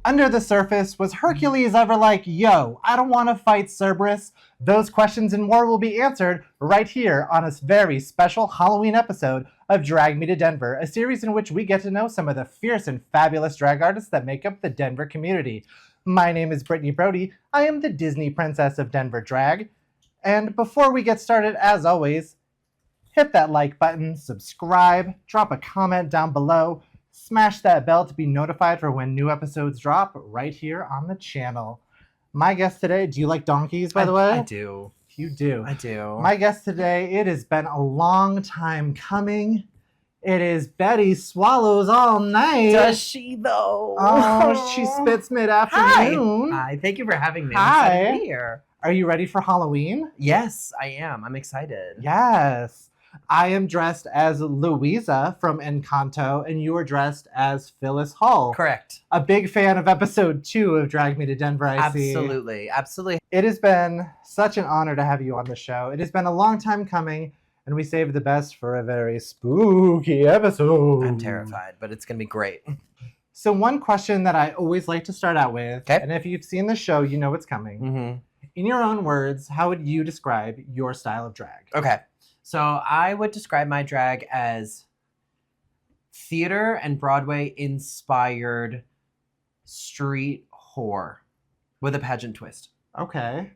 Under the surface, was Hercules ever like, yo, I don't want to fight Cerberus? Those questions and more will be answered right here on a very special Halloween episode of Drag Me to Denver, a series in which we get to know some of the fierce and fabulous drag artists that make up the Denver community. My name is Brittany Brody. I am the Disney Princess of Denver Drag. And before we get started, as always, hit that like button, subscribe, drop a comment down below, smash that bell to be notified for when new episodes drop right here on the channel. My guest today, do you like donkeys, by the way? I do. You do? I do. My guest today, it has been a long time coming. It is Betty Swallows Alnite. Does she, though? Oh, she spits mid-afternoon. Hi. Thank you for having me. Hi. I'm excited to be here. Are you ready for Halloween? Yes, I am. I'm excited. Yes. I am dressed as Louisa from Encanto, and you are dressed as Phyllis Hull. Correct. A big fan of episode 2 of Drag Me to Denver, I see. Absolutely. Absolutely. It has been such an honor to have you on the show. It has been a long time coming, and we saved the best for a very spooky episode. I'm terrified, but it's going to be great. So one question that I always like to start out with, Okay. and if you've seen the show, you know what's coming. Mm-hmm. In your own words, how would you describe your style of drag? Okay. So I would describe my drag as theater and Broadway inspired street whore with a pageant twist. Okay.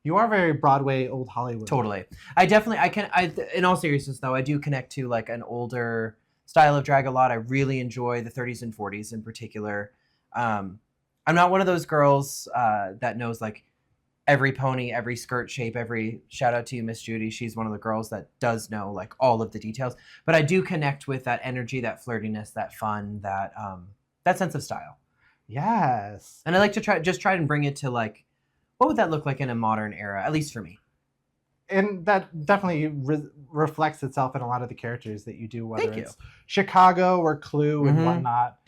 You are very Broadway, old Hollywood. Totally. In all seriousness though, I do connect to like an older style of drag a lot. I really enjoy the 30s and 40s in particular. I'm not one of those girls that knows like every pony, every skirt shape, every shout out to you, Miss Judy. She's one of the girls that does know like all of the details, but I do connect with that energy, that flirtiness, that fun, that sense of style. Yes. And I like to try and bring it to like, what would that look like in a modern era, at least for me? And that definitely reflects itself in a lot of the characters that you do, whether Thank you. it's Chicago or Clue and Mhm. whatnot.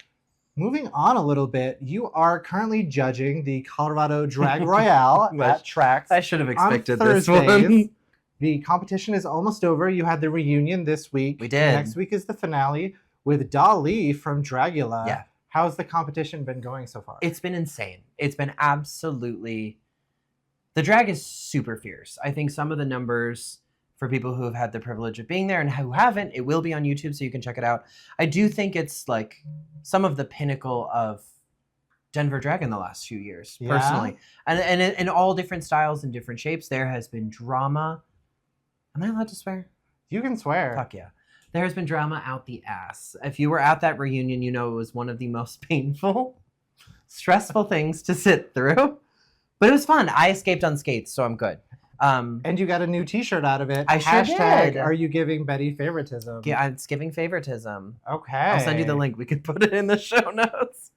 Moving on a little bit, you are currently judging the Colorado Drag Royale at Trax. I should have on expected this Thursdays. one. The competition is almost over. You had the reunion this week. We did. Next week is the finale with Dali from Dragula. Yeah. How's the competition been going so far? It's been insane. It's been absolutely... The drag is super fierce. I think some of the numbers, for people who have had the privilege of being there and who haven't, it will be on YouTube so you can check it out. I do think it's like some of the pinnacle of Denver drag in the last few years, Yeah? personally. And in all different styles and different shapes, there has been drama. Am I allowed to swear? You can swear. Fuck yeah. There has been drama out the ass. If you were at that reunion, you know it was one of the most painful, stressful things to sit through. But it was fun. I escaped unscathed, so I'm good. And you got a new t-shirt out of it. I sure did. Are you giving Betty favoritism? Yeah, it's giving favoritism. Okay. I'll send you the link. We could put it in the show notes.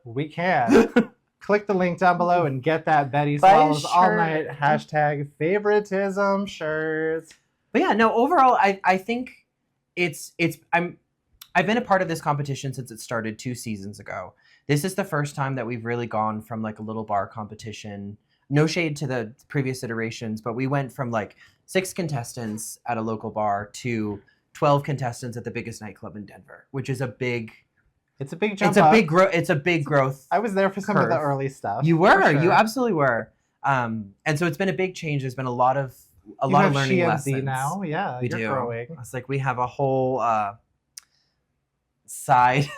We can. Click the link down below and get that Betty Buy a Swallows shirt. Alnite hashtag favoritism shirts. But yeah, no, overall, I think I've been a part of this competition since it started 2 seasons ago. This is the first time that we've really gone from like a little bar competition. No shade to the previous iterations, but we went from like 6 contestants at a local bar to 12 contestants at the biggest nightclub in Denver, which is a big... It's a big jump It's a up. big growth. It's a big growth. I was there for some of the curve. early stuff. You were. for sure. You absolutely were. And so it's been a big change. There's been a lot of You learning have She and lessons. Z now. Yeah, We you're do. growing. It's like we have a whole side.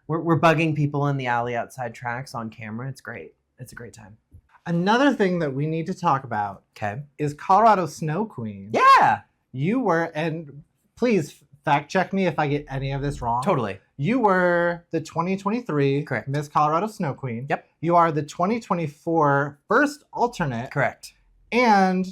We're bugging people in the alley outside Trax on camera. It's great. It's a great time. Another thing that we need to talk about Okay. is Colorado Snow Queen. Yeah. You were, and please fact check me if I get any of this wrong. Totally. You were the 2023 Correct. Miss Colorado Snow Queen. Yep. You are the 2024 first alternate. Correct. And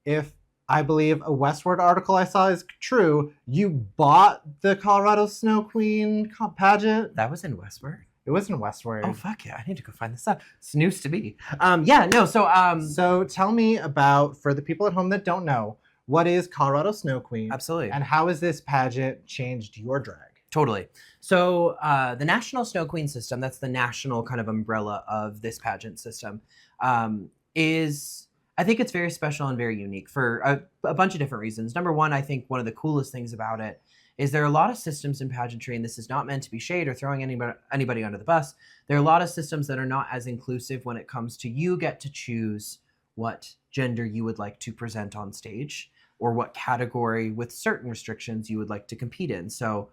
if I believe a Westward article I saw is true, you bought the Colorado Snow Queen pageant. That was in Westward. It was in Westward. Oh fuck yeah! I need to go find this out. It's news to me. Yeah. No. So tell me about, for the people at home that don't know, what is Colorado Snow Queen? Absolutely. And how has this pageant changed your drag? Totally. So the National Snow Queen system, that's the national kind of umbrella of this pageant system, is, I think it's very special and very unique for a bunch of different reasons. Number one, I think one of the coolest things about it is there are a lot of systems in pageantry, and this is not meant to be shade or throwing anybody under the bus. There are a lot of systems that are not as inclusive when it comes to you get to choose what gender you would like to present on stage or what category with certain restrictions you would like to compete in. So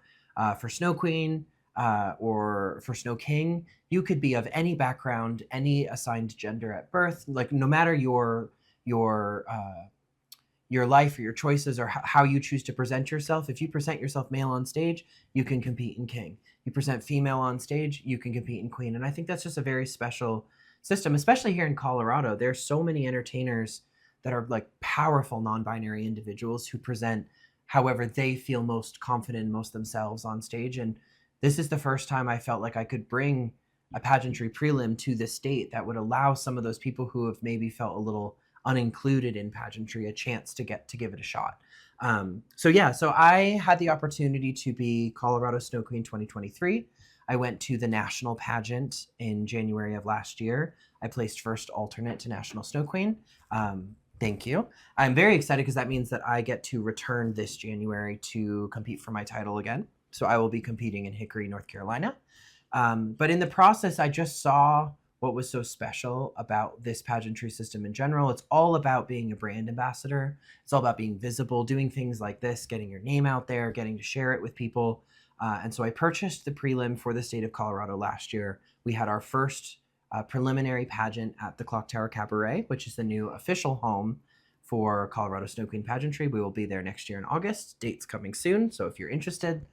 for Snow Queen or for Snow King, you could be of any background, any assigned gender at birth, like no matter your life or your choices or how you choose to present yourself. If you present yourself male on stage, you can compete in King. You present female on stage, you can compete in Queen. And I think that's just a very special system, especially here in Colorado. There's so many entertainers that are like powerful non-binary individuals who present however they feel most confident, most themselves on stage. And this is the first time I felt like I could bring a pageantry prelim to the state that would allow some of those people who have maybe felt a little unincluded in pageantry a chance to get to give it a shot. So I had the opportunity to be Colorado Snow Queen 2023. I went to the national pageant in January of last year. I placed first alternate to National Snow Queen. Thank you. I'm very excited because that means that I get to return this January to compete for my title again. So I will be competing in Hickory, North Carolina. But in the process, I just saw what was so special about this pageantry system in general. It's all about being a brand ambassador. It's all about being visible, doing things like this, getting your name out there, getting to share it with people. And so I purchased the prelim for the state of Colorado last year. We had our first preliminary pageant at the Clock Tower Cabaret, which is the new official home for Colorado Snow Queen pageantry. We will be there next year in August. Dates coming soon. So if you're interested,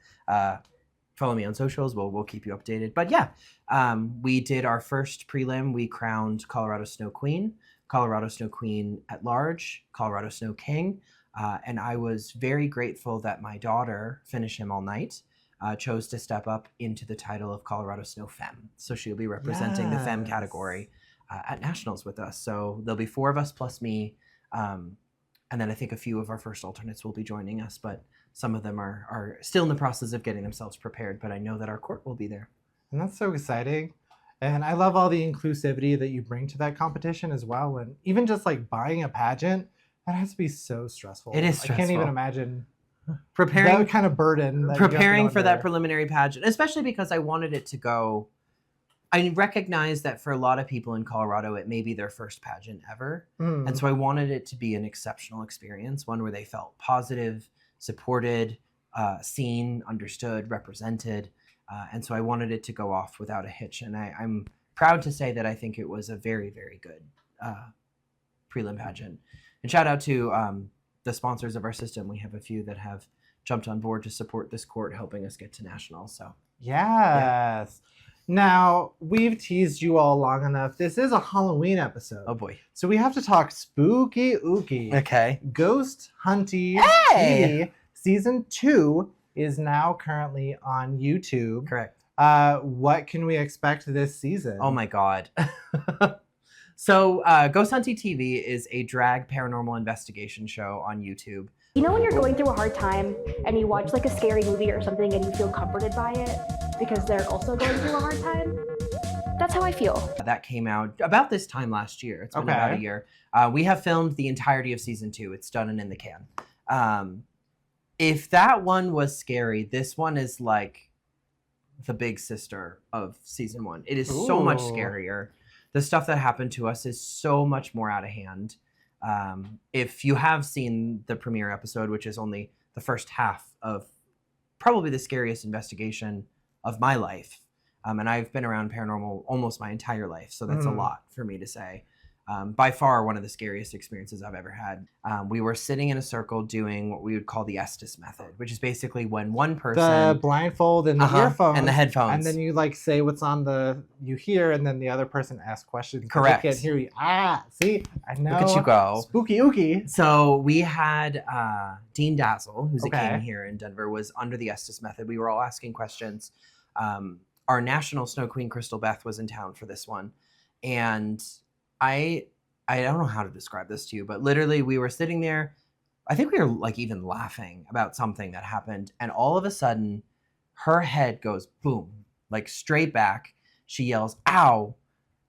follow me on socials. We'll keep you updated. But yeah, we did our first prelim. We crowned Colorado Snow Queen at large, Colorado Snow King. And I was very grateful that my daughter, Finish Him Alnite, chose to step up into the title of Colorado Snow Femme. So she'll be representing the Femme category at Nationals with us. So there'll be 4 of us plus me. And then I think a few of our first alternates will be joining us, but some of them are still in the process of getting themselves prepared, but I know that our court will be there. And that's so exciting. And I love all the inclusivity that you bring to that competition as well. And even just like buying a pageant, that has to be so stressful. It is stressful. I can't even imagine preparing that kind of burden. Preparing for that preliminary pageant, especially because I wanted it to go. I recognize that for a lot of people in Colorado, it may be their first pageant ever. And so I wanted it to be an exceptional experience, one where they felt positive, supported, seen, understood, represented. And so I wanted it to go off without a hitch. And I'm proud to say that I think it was a very, very good prelim pageant. And shout out to the sponsors of our system. We have a few that have jumped on board to support this court, helping us get to nationals. So yes. Yeah. Now, we've teased you all long enough. This is a Halloween episode. Oh boy. So we have to talk spooky ooky. Okay. Ghost Hunty Hey! Season 2 is now currently on YouTube. Correct. What can we expect this season? Oh my God. So Ghost Hunty TV is a drag paranormal investigation show on YouTube. You know when you're going through a hard time and you watch like a scary movie or something and you feel comforted by it because they're also going through a hard time? That's how I feel. That came out about this time last year. It's been about a year. We have filmed the entirety of season 2. It's done and in the can. If that one was scary, this one is like the big sister of season 1. It is so much scarier. The stuff that happened to us is so much more out of hand. If you have seen the premiere episode, which is only the first half of probably the scariest investigation of my life, and I've been around paranormal almost my entire life, so that's a lot for me to say. By far one of the scariest experiences I've ever had. We were sitting in a circle doing what we would call the Estes method, which is basically when one person... The blindfold and the earphones. And the headphones. And then you like say what's on you hear, and then the other person asks questions. Correct. They can't hear you. See? I know. Look at you go. Spooky ooky. So we had Dean Dazzle, who's a king here in Denver, was under the Estes method. We were all asking questions. Our national Snow Queen, Crystal Beth, was in town for this one. And... I don't know how to describe this to you, but literally we were sitting there. I think we were like even laughing about something that happened. And all of a sudden her head goes boom, like straight back. She yells, ow.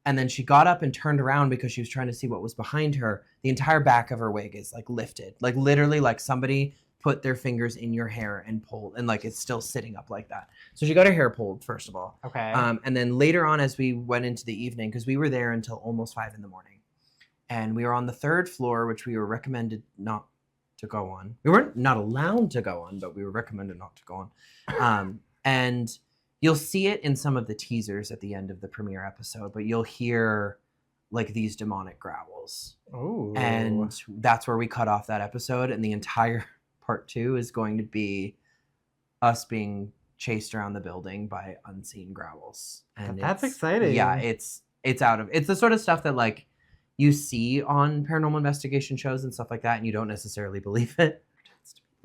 And then she got up and turned around because she was trying to see what was behind her. The entire back of her wig is like lifted, like literally like somebody put their fingers in your hair and pull, and like it's still sitting up like that. So she got her hair pulled, first of all. Okay. And then later on, as we went into the evening, because we were there until almost 5 a.m, and we were on the 3rd floor, which we were recommended not to go on. We weren't not allowed to go on, but we were recommended not to go on. And you'll see it in some of the teasers at the end of the premiere episode, but you'll hear like these demonic growls. Ooh. And that's where we cut off that episode. And the entire part 2 is going to be us being chased around the building by unseen growls. And That's exciting. Yeah, it's the sort of stuff that like you see on paranormal investigation shows and stuff like that, and you don't necessarily believe it.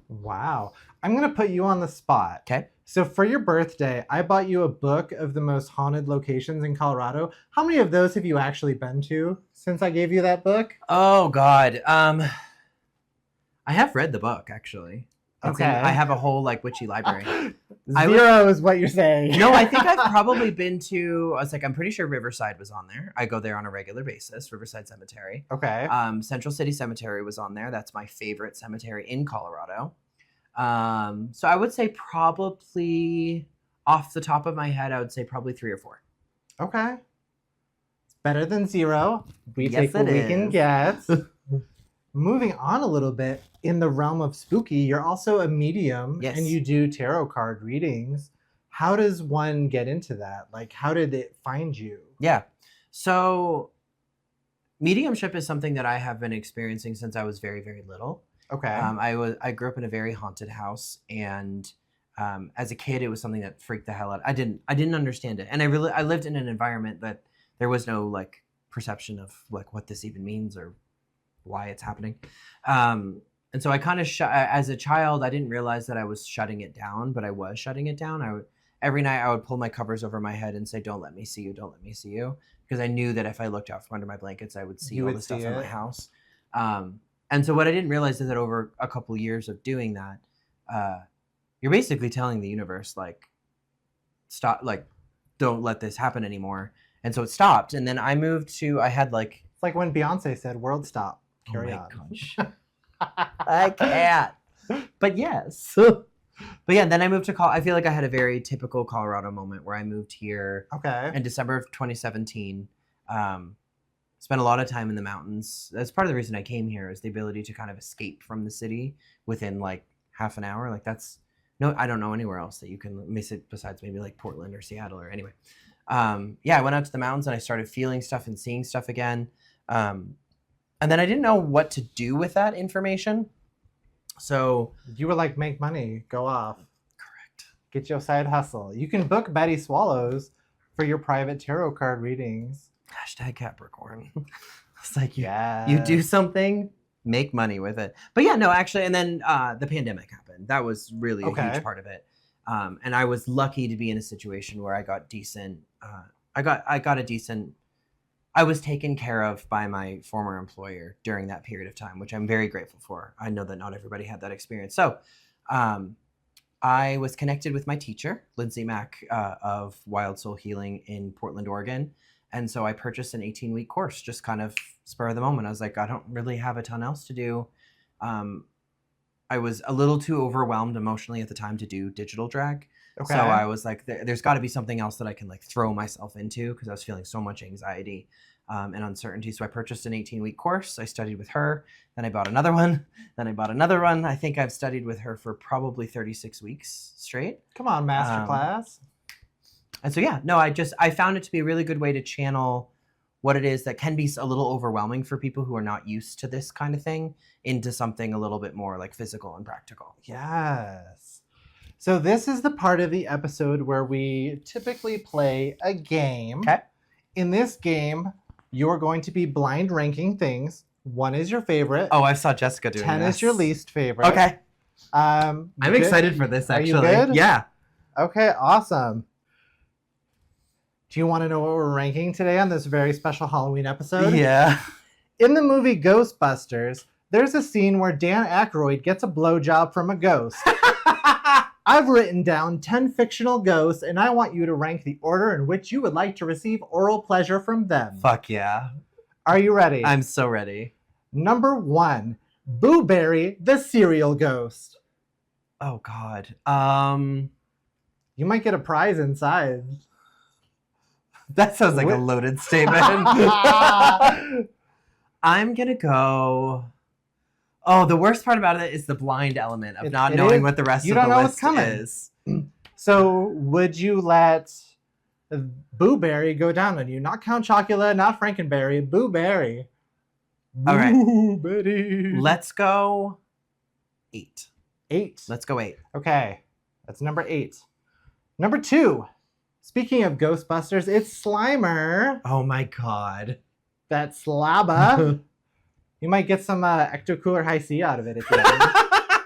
Wow. I'm going to put you on the spot. Okay. So for your birthday, I bought you a book of the most haunted locations in Colorado. How many of those have you actually been to since I gave you that book? Oh God. I have read the book actually. Okay. I have a whole like witchy library. Zero is what you're saying. No, I think I've probably been to. I'm pretty sure Riverside was on there. I go there on a regular basis. Riverside Cemetery. Okay. Central City Cemetery was on there. That's my favorite cemetery in Colorado. So I would say probably off the top of my head, I would say probably 3 or 4. Okay. It's better than 0. We Yes, take what it we can is. get. Moving on a little bit, in the realm of spooky, you're also a medium Yes. and you do tarot card readings. How does one get into that? Like, how did it find you? Yeah. So mediumship is something that I have been experiencing since I was very, very little. Okay. I grew up in a very haunted house, and as a kid, it was something that freaked the hell out. I didn't understand it, and I lived in an environment that there was no like perception of like what this even means or why it's happening. And so I kind of as a child, I didn't realize that I was shutting it down, but I was shutting it down. Every night I would pull my covers over my head and say, "Don't let me see you, don't let me see you," because I knew that if I looked out from under my blankets, I would see You all would the stuff see in my it. house. And so what I didn't realize is that over a couple years of doing that, you're basically telling the universe like, stop, like, don't let this happen anymore. And so it stopped. And then I moved to, I had like, It's like when Beyonce said, "World stop, carry oh my on." gosh, I can't. But yes. But yeah, then I moved to I feel like I had a very typical Colorado moment where I moved here Okay. in December of 2017. Spent a lot of time in the mountains. That's part of the reason I came here, is the ability to kind of escape from the city within like half an hour. Like I don't know anywhere else that you can miss it besides maybe like Portland or Seattle or anyway. Yeah, I went out to the mountains and I started feeling stuff and seeing stuff again. And then I didn't know what to do with that information. So You were like, make money, go off, correct. get your side hustle. You can book Betty Swallows for your private tarot card readings. Hashtag Capricorn. It's like Yeah. you do something, make money with it. But yeah, no, actually, and then the pandemic happened. That was really a Okay. huge part of it. And I was lucky to be in a situation where I got decent. I was taken care of by my former employer during that period of time, which I'm very grateful for. I know that not everybody had that experience. So I was connected with my teacher, Lindsay Mack, of Wild Soul Healing in Portland, Oregon. And so I purchased an 18-week course, just kind of spur of the moment. I was like, I don't really have a ton else to do. I was a little too overwhelmed emotionally at the time to do digital drag. Okay. So I was like, there's got to be something else that I can like throw myself into, because I was feeling so much anxiety and uncertainty. So I purchased an 18-week course. I studied with her. Then I bought another one. Then I bought another one. I think I've studied with her for probably 36 weeks straight. Come on, masterclass. And so, yeah, no, I found it to be a really good way to channel what it is that can be a little overwhelming for people who are not used to this kind of thing into something a little bit more like physical and practical. Yes. So this is the part of the episode where we typically play a game. Okay. In this game, you're going to be blind ranking things. 1 is your favorite. Oh, I saw Jessica doing 10 this. is your least favorite. Okay. I'm excited for this, Are you actually. good? Yeah. Okay, awesome. Do you want to know what we're ranking today on this very special Halloween episode? Yeah. In the movie Ghostbusters, there's a scene where Dan Aykroyd gets a blowjob from a ghost. I've written down 10 fictional ghosts, and I want you to rank the order in which you would like to receive oral pleasure from them. Fuck yeah. Are you ready? I'm so ready. Number 1, Boo Berry, the cereal ghost. Oh God. You might get a prize inside. That sounds like a What? loaded statement. I'm gonna go. Oh, the worst part about it is the blind element of not It knowing is. what the rest You of the don't know what's list coming. is. So would you let Boo Berry go down on you? Not Count Chocula, not Frankenberry, Boo Berry. All right. Boo Betty. Let's go 8. 8. Let's go 8. Okay, that's number 8. Number 2. Speaking of Ghostbusters, it's Slimer. Oh my God. That slabba. You might get some Ecto-Cooler High C out of it at the end.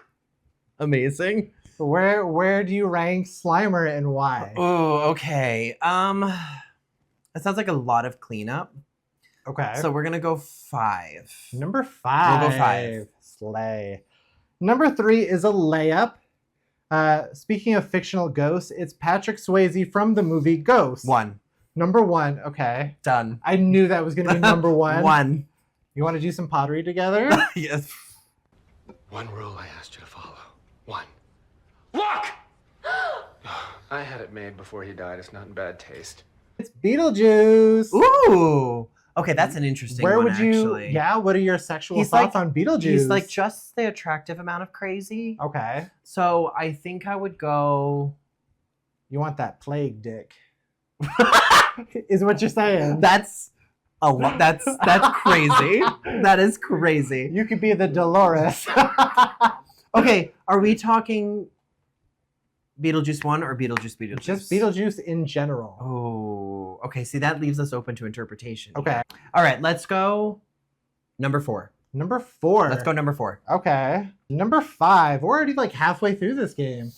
Amazing. Where do you rank Slimer and why? Oh, okay. That sounds like a lot of cleanup. Okay. So we're gonna go 5. Number 5. We'll go 5. Slay. Number 3 is a layup. Speaking of fictional ghosts, it's Patrick Swayze from the movie Ghost. 1. Number 1. Okay. Done. I knew that was going to be number 1. 1. You want to do some pottery together? Yes. One rule I asked you to follow. 1. Look! I had it made before he died. It's not in bad taste. It's Beetlejuice. Ooh. Okay, that's an interesting Where one, would you? actually. Yeah. What are your sexual He's thoughts like- on Beetlejuice? He's like just the attractive amount of crazy. Okay. So I think I would go. You want that plague dick? Is what you're saying? That's a lot. That's crazy. That is crazy. You could be the Dolores. Okay, are we talking Beetlejuice 1 or Beetlejuice? Just Beetlejuice in general. Oh, okay. See, that leaves us open to interpretation. Okay. All right, let's go number 4. Number 4. Let's go number 4. Okay. Number 5. We're already like halfway through this game.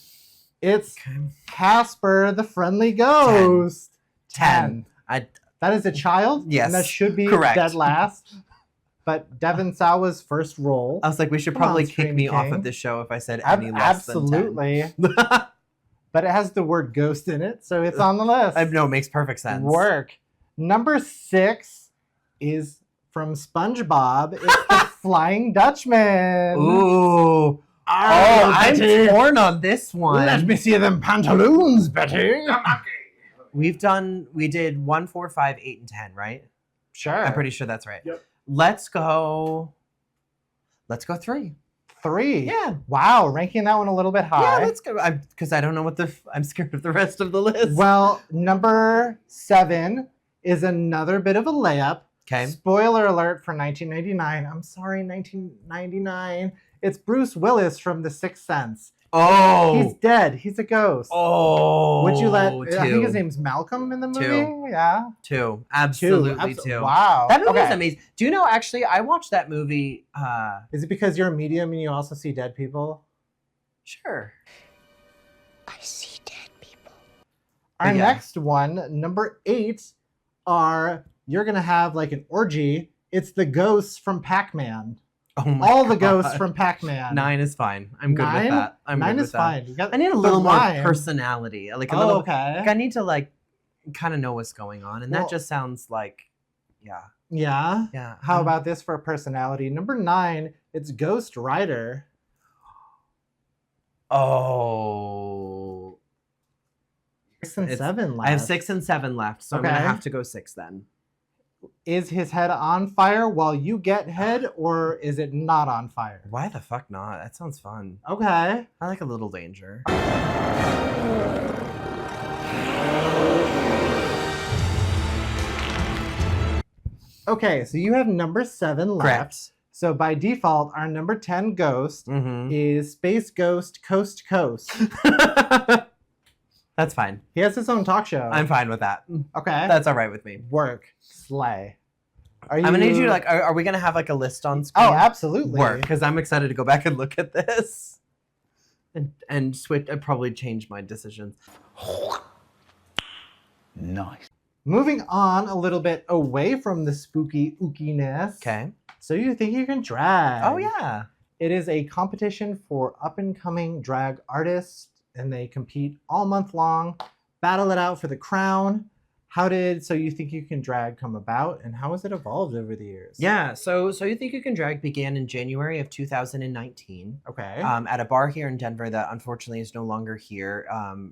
It's Okay. Casper the Friendly Ghost. 10. That is a child? Yes, And that should be correct. dead last. But Devon Sawa's first role. I was like, we should Come on, probably kick Scream me off King. of this show if I said any less Absolutely. than 10. But it has the word ghost in it, so it's on the list. I know, it makes perfect sense. Work. Number 6 is from SpongeBob. It's the Flying Dutchman. Ooh. Oh, I'm Betty. torn on this one. Let me see them pantaloons, Betty. We did 1, 4, 5, 8, and 10, right? Sure. I'm pretty sure that's right. Yep. Let's go 3. 3. Yeah. Wow, ranking that one a little bit high. Yeah, let's go. Because I don't know what I'm scared of the rest of the list. Well, number 7 is another bit of a layup. Okay. Spoiler alert for 1999. I'm sorry, 1999. It's Bruce Willis from The Sixth Sense. Oh. He's dead. He's a ghost. Oh. Would you let? 2. I think his name's Malcolm in the movie. 2. Yeah. 2. Absolutely 2. Wow. That movie is Okay. amazing. Do you know, actually, I watched that movie. Is it because you're a medium and you also see dead people? Sure. I see dead people. Our Yeah. next one, number 8, you're gonna have like an orgy. It's the ghosts from Pac-Man. Oh my All the God. ghosts from Pac-Man. 9 is fine. I'm good 9? with that. I'm 9 good is with that. fine. You got I need a the little more rhyme. personality. Like a Oh, little. okay. Like I need to like kind of know what's going on, and Well- that just sounds like, yeah, Yeah. yeah. How about this for personality? Number 9, it's Ghost Rider. Oh, 6 and It's- 7 left. I have 6 and 7 left, so I'm Okay. gonna have to go 6 then. Is his head on fire while you get head, or is it not on fire? Why the fuck not? That sounds fun. Okay. I like a little danger. Okay, so you have number 7 left. Correct. So by default, our number 10 ghost Mm-hmm. is Space Ghost Coast to Coast. That's fine. He has his own talk show. I'm fine with that. Okay. That's all right with me. Work. Slay. Are you... I'm gonna need you to like. Are we gonna have like a list on screen? Oh, absolutely. Work, because I'm excited to go back and look at this, and switch. I probably change my decisions. Nice. Moving on a little bit away from the spooky ookiness. Okay. So you think you can drag? Oh yeah. It is a competition for up-and-coming drag artists, and they compete all month long, battle it out for the crown. So You Think You Can Drag come about, and how has it evolved over the years? Yeah, so You Think You Can Drag began in January of 2019. Okay. At a bar here in Denver that unfortunately is no longer here.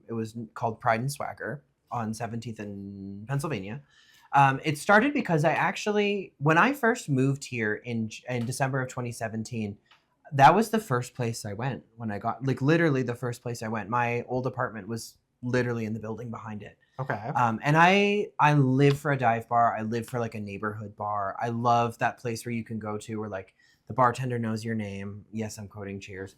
It was called Pride and Swagger on 17th in Pennsylvania. It started because when I first moved here in December of 2017, that was the first place I went when I got, like, literally the first place I went. My old apartment was literally in the building behind it. Okay. And I live for a dive bar. I live for like a neighborhood bar. I love that place where you can go to where like the bartender knows your name. Yes, I'm quoting Cheers.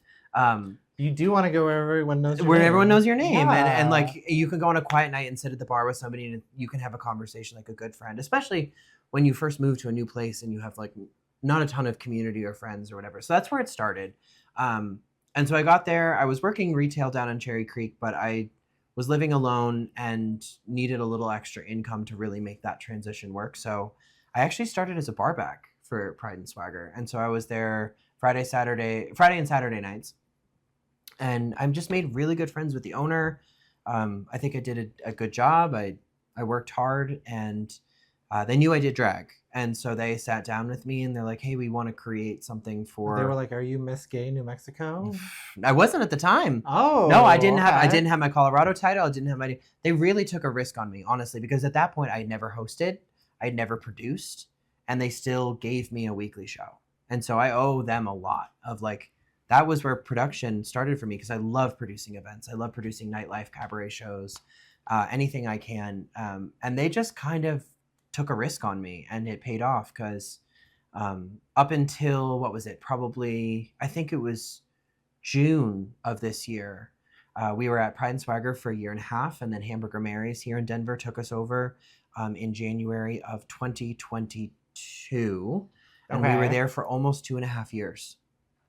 You do want to go where everyone knows your where name. everyone knows your name. Yeah. And like you can go on a quiet night and sit at the bar with somebody and you can have a conversation like a good friend, especially when you first move to a new place and you have like not a ton of community or friends or whatever. So that's where it started. And so I got there. I was working retail down in Cherry Creek, but I was living alone and needed a little extra income to really make that transition work. So I actually started as a barback for Pride and Swagger. And so I was there Friday and Saturday nights. And I've just made really good friends with the owner. I think I did a good job. I worked hard, and they knew I did drag. And so they sat down with me and they're like, hey, we want to create something for... They were like, are you Miss Gay New Mexico? I wasn't at the time. Oh. No, I didn't have my Colorado title. I didn't have my... They really took a risk on me, honestly, because at that point I had never hosted, I had never produced, and they still gave me a weekly show. And so I owe them a lot of like, that was where production started for me, because I love producing events. I love producing nightlife, cabaret shows, anything I can. And they just kind of took a risk on me, and it paid off because up until, what was it? Probably, I think it was June of this year. We were at Pride and Swagger for a year and a half, and then Hamburger Mary's here in Denver took us over in January of 2022. And we were there for almost 2.5 years,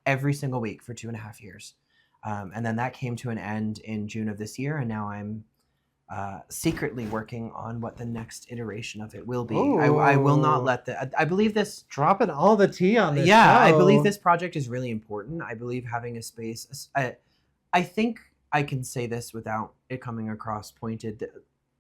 every single week for 2.5 years. And then that came to an end in June of this year. And now I'm secretly working on what the next iteration of it will be. I will not let I believe this... Dropping all the tea on this Yeah, show. I believe this project is really important. I believe having a space... I think I can say this without it coming across pointed.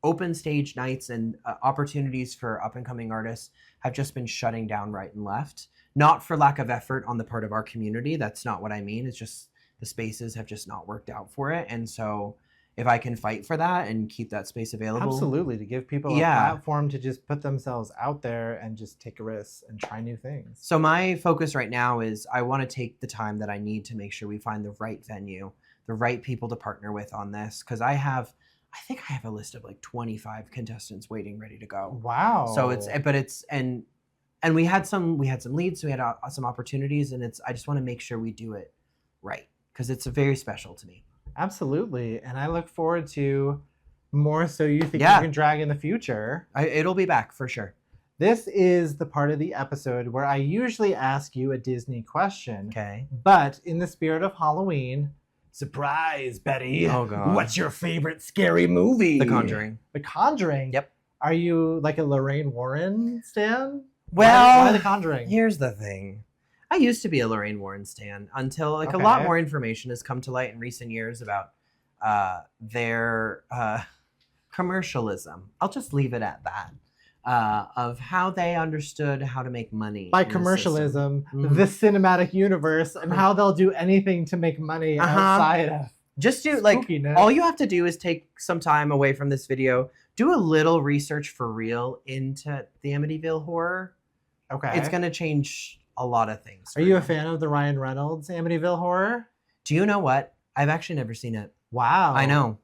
Open stage nights and opportunities for up-and-coming artists have just been shutting down right and left. Not for lack of effort on the part of our community. That's not what I mean. It's just the spaces have just not worked out for it. And so if I can fight for that and keep that space available... Absolutely, to give people a platform to just put themselves out there and just take risks and try new things. So my focus right now is I want to take the time that I need to make sure we find the right venue, the right people to partner with on this, because I think I have a list of like 25 contestants waiting, ready to go. Wow. So and we had some leads, so we had some opportunities, and I just want to make sure we do it right, because it's very special to me. Absolutely. And I look forward to more So You Think You Can Drag in the future. It'll be back for sure. This is the part of the episode where I usually ask you a Disney question. Okay. But in the spirit of Halloween... Surprise, Betty. Oh, God. What's your favorite scary movie? The Conjuring. The Conjuring? Yep. Are you like a Lorraine Warren stan? Well, why The Conjuring? Here's the thing. I used to be a Lorraine Warren stan until a lot more information has come to light in recent years about their commercialism. I'll just leave it at that. Of how they understood how to make money. By commercialism, the cinematic universe, and how they'll do anything to make money outside of... Just do, like, all you have to do is take some time away from this video, do a little research for real into the Amityville horror. Okay. It's going to change a lot of things. Are you a fan of the Ryan Reynolds Amityville horror? Do you know what? I've actually never seen it. Wow. I know.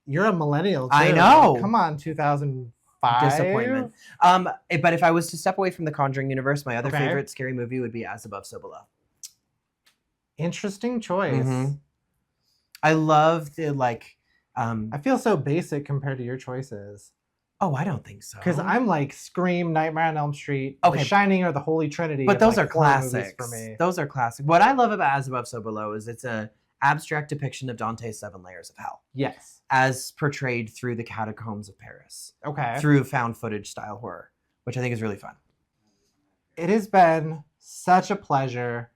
You're a millennial, too. I know. Come on, 2005. Disappointment. But if I was to step away from the Conjuring universe, my other favorite scary movie would be As Above, So Below. Interesting choice. Mm-hmm. I love the I feel so basic compared to your choices. Oh, I don't think so. Because I'm like Scream, Nightmare on Elm Street, The Shining, or the Holy Trinity. But those are classics classics for me. Those are classic. What I love about As Above, So Below is it's a abstract depiction of Dante's 7 Layers of Hell. Yes. As portrayed through the catacombs of Paris. Okay. Through found footage style horror, which I think is really fun. It has been such a pleasure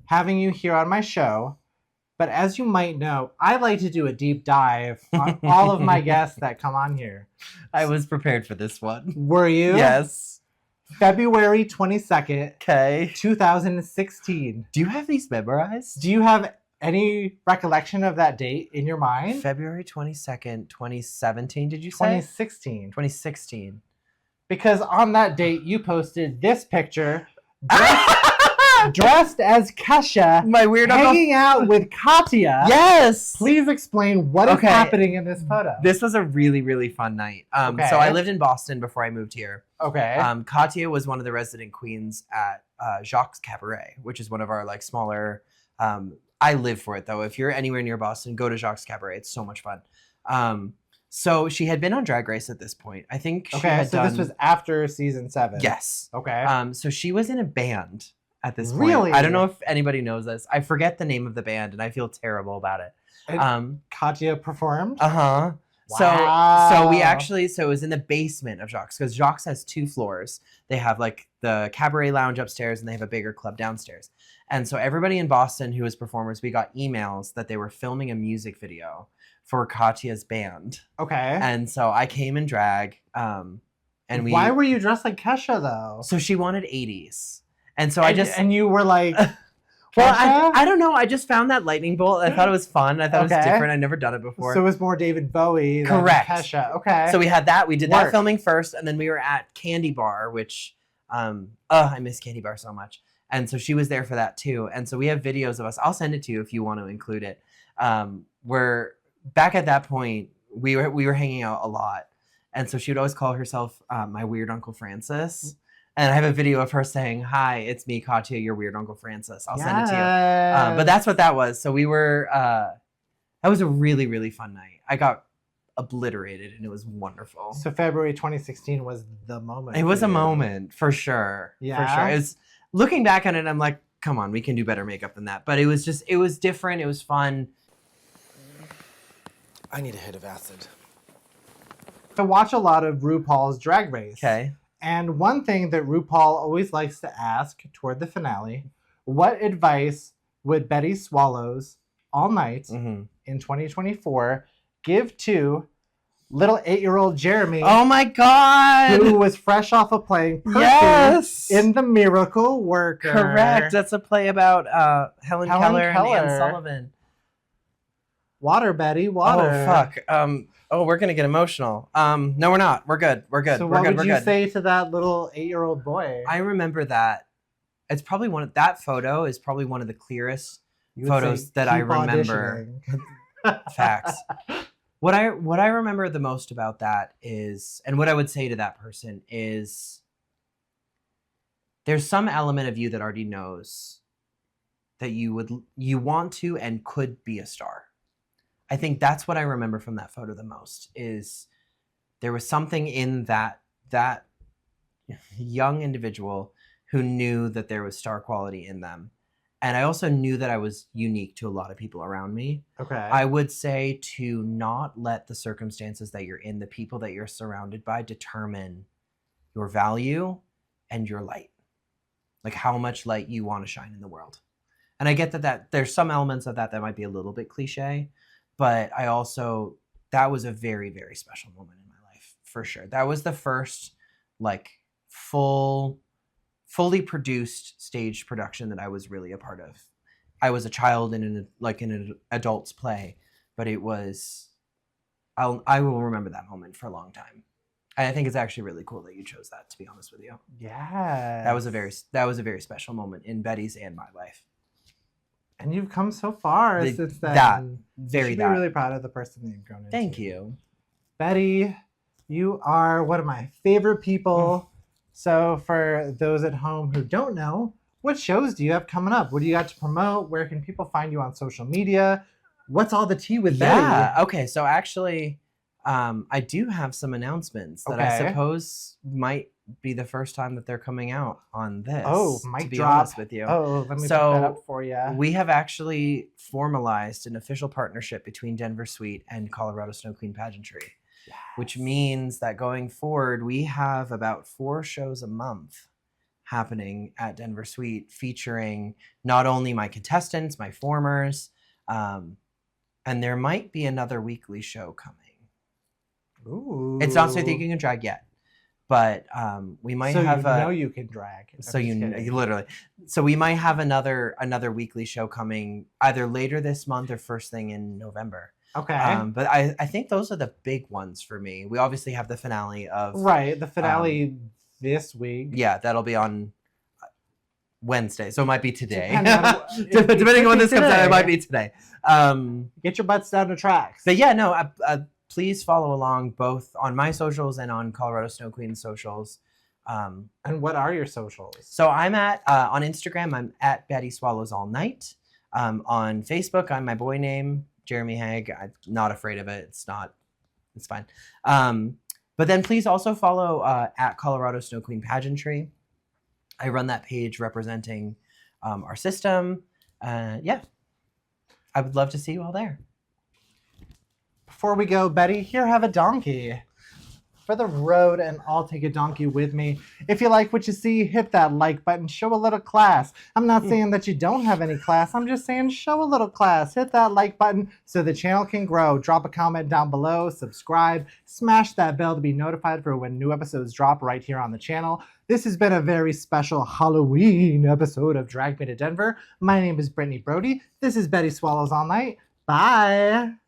having you here on my show. But as you might know, I like to do a deep dive on all of my guests that come on here. I was prepared for this one. Were you? Yes. February 22nd, Okay. 2016. Do you have these memorized? Do you have any recollection of that date in your mind? February 22nd, 2017, did you say? 2016. 2016. Because on that date, you posted this picture dressed as Kesha, My weird uncle. hanging out with Katya. Yes! Please explain what is Okay. happening in this photo. This was a really, really fun night. Okay. So I lived in Boston before I moved here. Okay. Katya was one of the resident queens at Jacques Cabaret, which is one of our like smaller. I live for it though. If you're anywhere near Boston, go to Jacques Cabaret. It's so much fun. So she had been on Drag Race at this point. I think she Okay, had so done. this was after season 7. Yes. Okay. So she was in a band at this point. Really? I don't know if anybody knows this. I forget the name of the band, and I feel terrible about it. And Katya performed? Uh-huh. Wow. So we actually, so it was in the basement of Jacques, because Jacques has 2 floors. They have like the cabaret lounge upstairs, and they have a bigger club downstairs. And so everybody in Boston who was performers, we got emails that they were filming a music video for Katya's band. Okay. And so I came in drag, and we. Why were you dressed like Kesha, though? So she wanted 80s. And so I just. And you were like... Well, Kesha? I don't know. I just found that lightning bolt. I thought it was fun. I thought it was Okay. different. I'd never done it before. So it was more David Bowie than Correct. Kesha. Okay. So we had that. We did Work. that filming first, and then we were at Candy Bar, which, I miss Candy Bar so much. And so she was there for that too. And so we have videos of us. I'll send it to you if you want to include it. Where back at that point, we were hanging out a lot, and so she would always call herself my weird Uncle Francis. And I have a video of her saying, "Hi, it's me, Katya, your weird Uncle Francis." I'll send it to you. But that's what that was. So we were. That was a really, really fun night. I got obliterated, and it was wonderful. So February 2016 was the moment. It was for a you. moment for sure. Yeah? For sure. It was looking back on it, I'm like, come on, we can do better makeup than that. But it was different. It was fun. I need a hit of acid. I watch a lot of RuPaul's Drag Race. Okay. And one thing that RuPaul always likes to ask toward the finale, what advice would Betty Swallows Alnite Mm-hmm. in 2024 give to little 8-year-old Jeremy, Oh my God. who was fresh off of playing Percy Yes. in The Miracle Worker? Correct. That's a play about Helen Keller and Keller. Anne Sullivan. Water, Betty, water. Oh fuck. We're gonna get emotional. No, we're not. We're good. We're good. So we're what good. would We're you good. say to that little 8-year-old boy? I remember that. It's probably that photo is probably one of the clearest You would photos say, that I "Keep remember. auditioning." Facts. What I remember the most about that is, and what I would say to that person is, there's some element of you that already knows that you want to and could be a star. I think that's what I remember from that photo the most, is there was something in that young individual who knew that there was star quality in them. And I also knew that I was unique to a lot of people around me. Okay. I would say to not let the circumstances that you're in, the people that you're surrounded by, determine your value and your light. Like how much light you want to shine in the world. And I get that there's some elements of that might be a little bit cliche, but that was a very, very special moment in my life, for sure. That was the first like fully produced staged production that I was really a part of. I was a child in an adult's play, but it was, I will remember that moment for a long time. And I think it's actually really cool that you chose that, to be honest with you. Yeah. That was a very special moment in Betty's and my life. And you've come so far The- since then. that. You Very should be that. really proud of the person that you've grown into. Thank you. Betty, you are one of my favorite people. So for those at home who don't know, what shows do you have coming up? What do you got to promote? Where can people find you on social media? What's all the tea with Yeah. Betty? Okay. So actually, I do have some announcements that I Okay. suppose might be the first time that they're coming out on this. Oh, to mic be drop. honest with you. Oh, let me So, put that up for you. We have actually formalized an official partnership between Denver Suite and Colorado Snow Queen Pageantry, which means that going forward, we have about 4 shows a month happening at Denver Suite, featuring not only my contestants, my formers, And there might be another weekly show coming. Ooh. It's not So Think You Can Drag yet, but we might so have you know you can drag. So literally. So we might have another weekly show coming either later this month or first thing in November. Okay. But I think those are the big ones for me. We obviously have the finale of the finale this week. Yeah, that'll be on Wednesday, so it might be today. Depending on when this comes out, it might be today. Get your butts down to tracks. But yeah, no, please follow along both on my socials and on Colorado Snow Queen's socials. And what are your socials? So I'm at on Instagram, I'm at Betty Swallows Alnite. On Facebook, I'm my boy name, Jeremy Haig. I'm not afraid of it. It's fine. But then please also follow at Colorado Snow Queen Pageantry. I run that page representing our system. Yeah, I would love to see you all there. Before we go, Betty, here, have a donkey. For the road, and I'll take a donkey with me. If you like what you see, hit that like button, show a little class. I'm not saying that you don't have any class, I'm just saying show a little class. Hit that like button so the channel can grow. Drop a comment down below, subscribe, smash that bell to be notified for when new episodes drop right here on the channel. This has been a very special Halloween episode of Drag Me to Denver. My name is Brittany Brody. This is Betty Swallows Alnite. Bye!